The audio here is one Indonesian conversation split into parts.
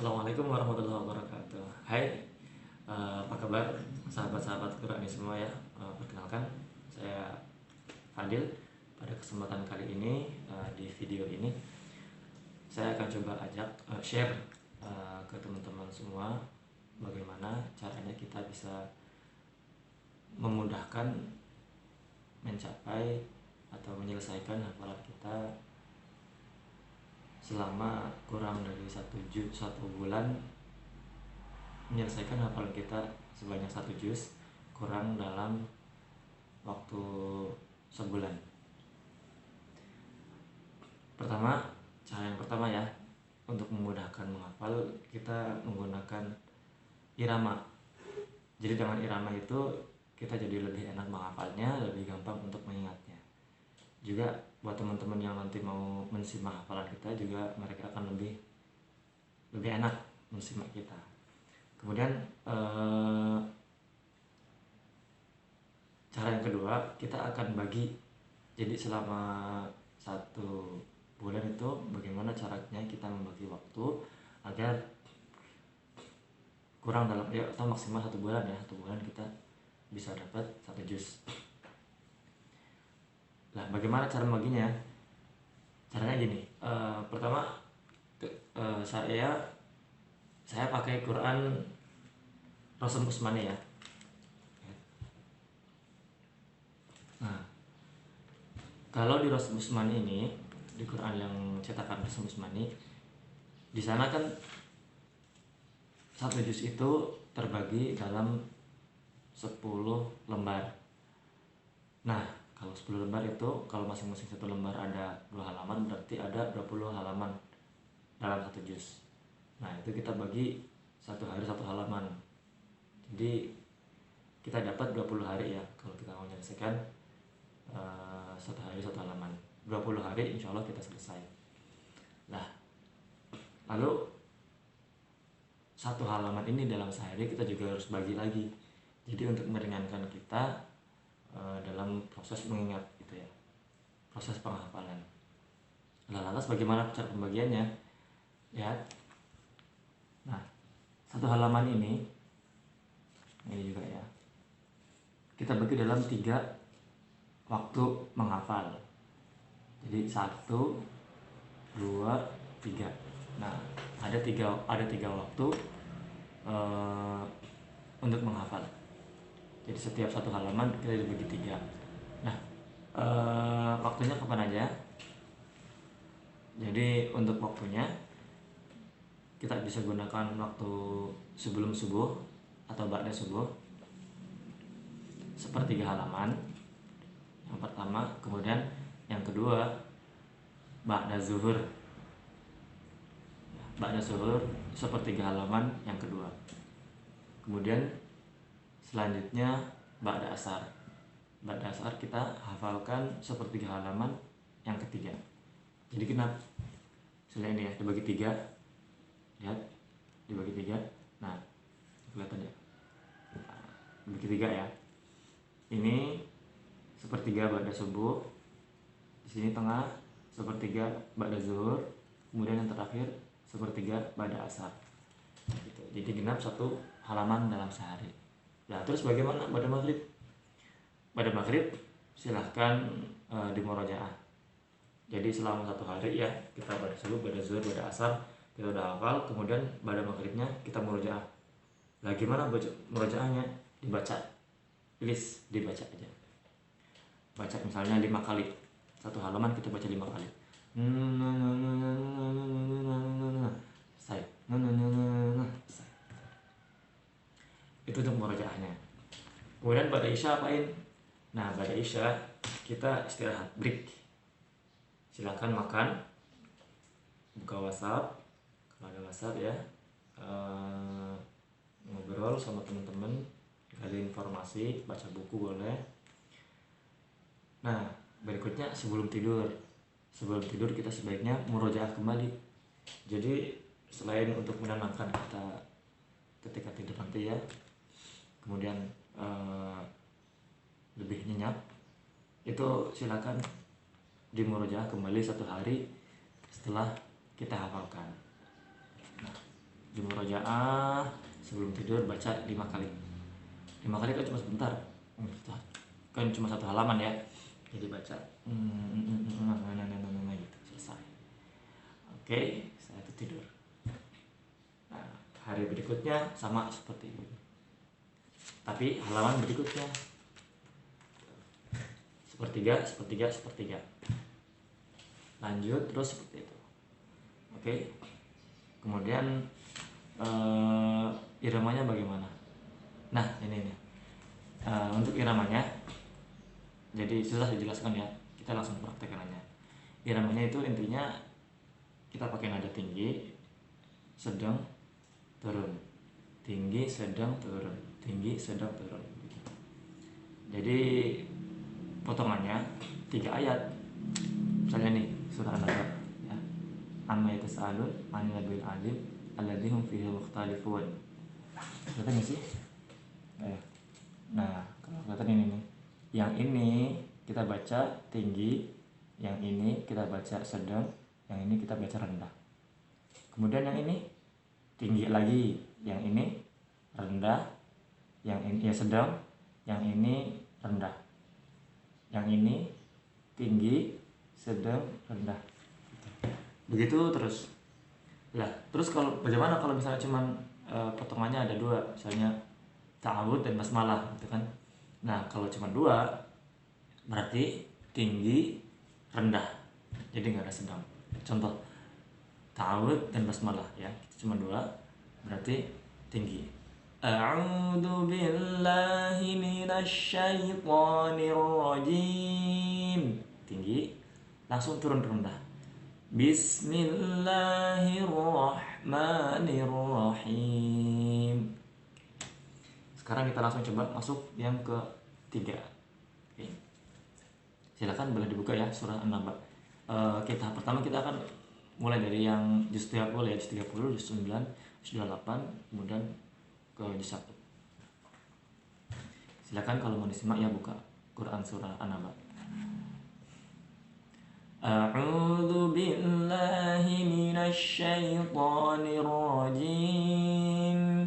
Assalamualaikum warahmatullahi wabarakatuh. Hai, apa kabar sahabat-sahabat Quran semua ya? Perkenalkan, saya Fadil. Pada kesempatan kali ini, di video ini, saya akan coba ajak share ke teman-teman semua bagaimana caranya kita bisa memudahkan mencapai atau menyelesaikan hafalan kita selama kurang dari satu bulan, menyelesaikan hafalan kita sebanyak 1 juz kurang dalam waktu sebulan. Cara yang pertama ya, untuk memudahkan menghafal kita menggunakan irama. Jadi dengan irama itu kita jadi lebih enak menghafalnya, lebih gampang untuk mengingatnya. Juga buat teman-teman yang nanti mau mensimak hafalan kita, juga mereka akan lebih enak mensimak kita. Kemudian cara yang kedua, kita akan bagi. Jadi selama 1 bulan itu bagaimana caranya kita membagi waktu agar kurang dalam atau maksimal 1 bulan ya, 1 bulan kita bisa dapat 1 juz. Nah, bagaimana cara membaginya? Caranya gini, pertama saya pakai Quran Rasm Usmani ya. Nah, kalau di Rasm Usmani ini, di Quran yang cetakan Rasm Usmani, di sana kan 1 juz itu terbagi dalam 10 lembar. Nah, kalau 10 lembar itu, kalau masing-masing 1 lembar ada 2 halaman, berarti ada 20 halaman dalam 1 juz. Nah, itu kita bagi 1 hari 1 halaman. Jadi kita dapat 20 hari ya kalau kita mau menyelesaikan 1 hari 1 halaman. 20 hari insya Allah kita selesai. Nah, lalu 1 halaman ini dalam sehari kita juga harus bagi lagi. Jadi untuk meringankan kita dalam proses mengingat gitu ya, proses penghafalan. Nah, lantas bagaimana cara pembagiannya? Ya. Nah, 1 halaman ini juga ya, kita bagi dalam 3 waktu menghafal. Jadi 1, 2, 3. Nah, ada tiga waktu untuk menghafal. Jadi setiap 1 halaman kita dibagi 3. Nah, waktunya kapan aja? Jadi untuk waktunya kita bisa gunakan waktu sebelum subuh atau ba'da subuh, sepertiga halaman yang pertama. Kemudian yang kedua ba'da zuhur. Ba'da zuhur sepertiga halaman yang kedua. Kemudian selanjutnya ba'da asar. Ba'da asar kita hafalkan sepertiga halaman yang ketiga. Jadi kenapa? Misalnya ini ya, dibagi 3. Lihat, dibagi 3. Nah, kelihatan ya. Dibagi 3 ya. Ini sepertiga ba'da subuh. Di sini tengah sepertiga ba'da zuhur. Kemudian yang terakhir sepertiga ba'da asar. Gitu. Jadi genap 1 halaman dalam sehari. Nah, terus bagaimana pada maghrib? Pada maghrib silahkan di murojaah. Jadi selama 1 hari ya, kita pada subuh, pada zuhur, pada asar kita udah hafal. Kemudian pada maghribnya kita murojaah. Nah, gimana murojaahnya? Dibaca, list, dibaca aja. Baca misalnya 5 kali. 1 halaman kita baca 5 kali. Selesai. Itu untuk murojaahnya. Kemudian pada isya apain? Nah, pada isya kita istirahat, break. Silakan makan, buka WhatsApp kalau ada WhatsApp ya, ngobrol sama teman-teman, gali informasi, baca buku boleh. Nah, berikutnya sebelum tidur kita sebaiknya murojaah kembali. Jadi selain untuk menenangkan kita ketika tidur nanti ya, kemudian lebih nyenyak, itu silakan dimurojaah kembali 1 hari setelah kita hafalkan. Nah, Murojaah sebelum tidur baca 5 kali. 5 kali kan cuma sebentar, kan cuma 1 halaman ya, jadi baca gitu selesai. Oke, saya itu tidur. Nah, hari berikutnya sama seperti ini, tapi halaman berikutnya sepertiga, lanjut terus seperti itu. Oke, kemudian iramanya bagaimana? Nah ini untuk iramanya, jadi sudah dijelaskan ya, kita langsung praktekkan aja. Iramanya itu intinya kita pakai nada tinggi, sedang, turun, tinggi, sedang, turun, tinggi, sedang, turun. Jadi potongannya 3 ayat. Misalnya nih surah An-Naba ya. Amma yatasaalun 'anil nabil alim alladzi hum fihi mukhtalifun. Kelihatan nggak sih? Nah, kalau kelihatan ini nih. Yang ini kita baca tinggi, yang ini kita baca sedang, yang ini kita baca rendah. Kemudian yang ini tinggi lagi, yang ini rendah, yang ini ya sedang, yang ini rendah. Yang ini tinggi, sedang, rendah. Begitu terus. Lah, terus kalau bagaimana kalau misalnya cuman potongannya ada 2, misalnya ta'awud dan basmalah gitu kan. Nah, kalau cuma 2 berarti tinggi, rendah. Jadi nggak ada sedang. Contoh ta'awud dan basmalah ya. Cuma 2 berarti tinggi. A'udzu billahi minasyaitonir rajim. Tinggi, langsung turun rendah. Bismillahirrahmanirrahim. Sekarang kita langsung coba masuk yang ketiga. Oke. Silakan boleh dibuka ya surah An-Naba. Tahap pertama kita akan mulai dari yang juz 30 ya, juz 30, juz 9, juz 28, kemudian ke juz 1. Silakan kalau mau disimak ya, buka Quran surah An-Naba. A'udzu billahi minasyaitonir rajim.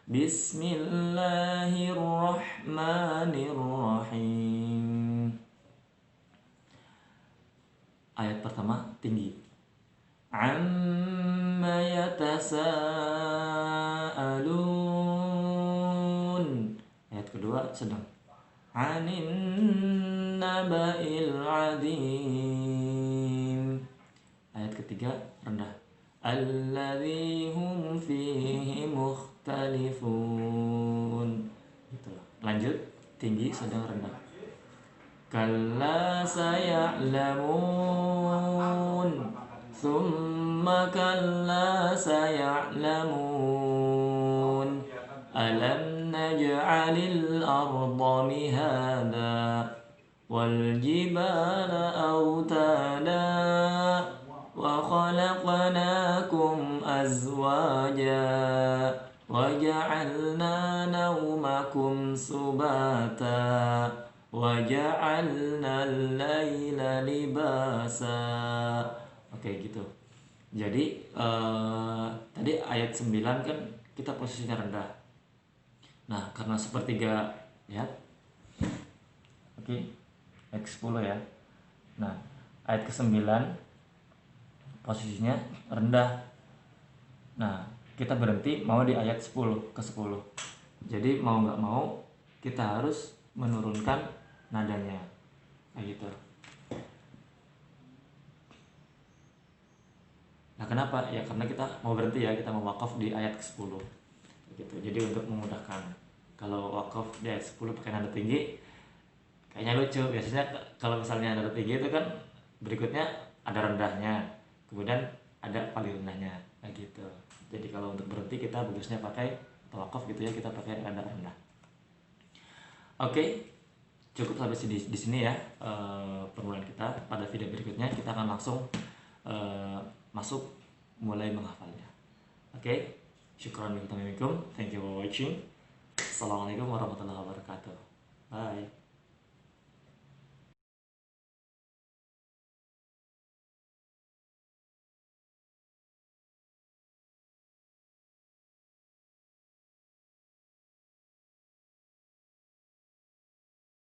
Bismillahirrahmanirrahim. Ayat pertama tinggi. Amma yatasaalun. Ayat kedua sedang. Anin naba'il azim. Ayat ketiga rendah. Alladzi hum fihi mukhtalifun. Gitu. Lanjut, tinggi, sedang, rendah. Kalla saya'lamun. Thumma kalla saya'lamun. Alam naj'alil arda mihada wal jibala awtada wa khalaqnakum azwaja wa ja'alna nawmakum subata wa ja'alna al-laila libasa. Oke gitu. Jadi tadi ayat 9 kan kita posisinya rendah. Nah, karena sepertiga ya. Oke. Ayat 10 ya. Nah, ayat ke-9 posisinya rendah. Nah, kita berhenti mau di ayat 10 ke 10. Jadi mau nggak mau kita harus menurunkan nadanya. Kayak gitu. Nah, kenapa? Ya karena kita mau berhenti ya, kita mau wakaf di ayat ke-10. Gitu. Jadi untuk memudahkan, kalau wakaf di ayat 10 pakai nada tinggi kayaknya lucu. Biasanya kalau misalnya nada tinggi itu kan berikutnya ada rendahnya, kemudian ada paling rendahnya, nah gitu. Jadi kalau untuk berhenti kita bagusnya pakai wakaf gitu ya, kita pakai nada rendah. Oke, cukup sampai di sini ya permulaan kita. Pada video berikutnya kita akan langsung masuk mulai menghafalnya. Oke. Syukran minkum. Thank you for watching. Assalamualaikum warahmatullahi wabarakatuh.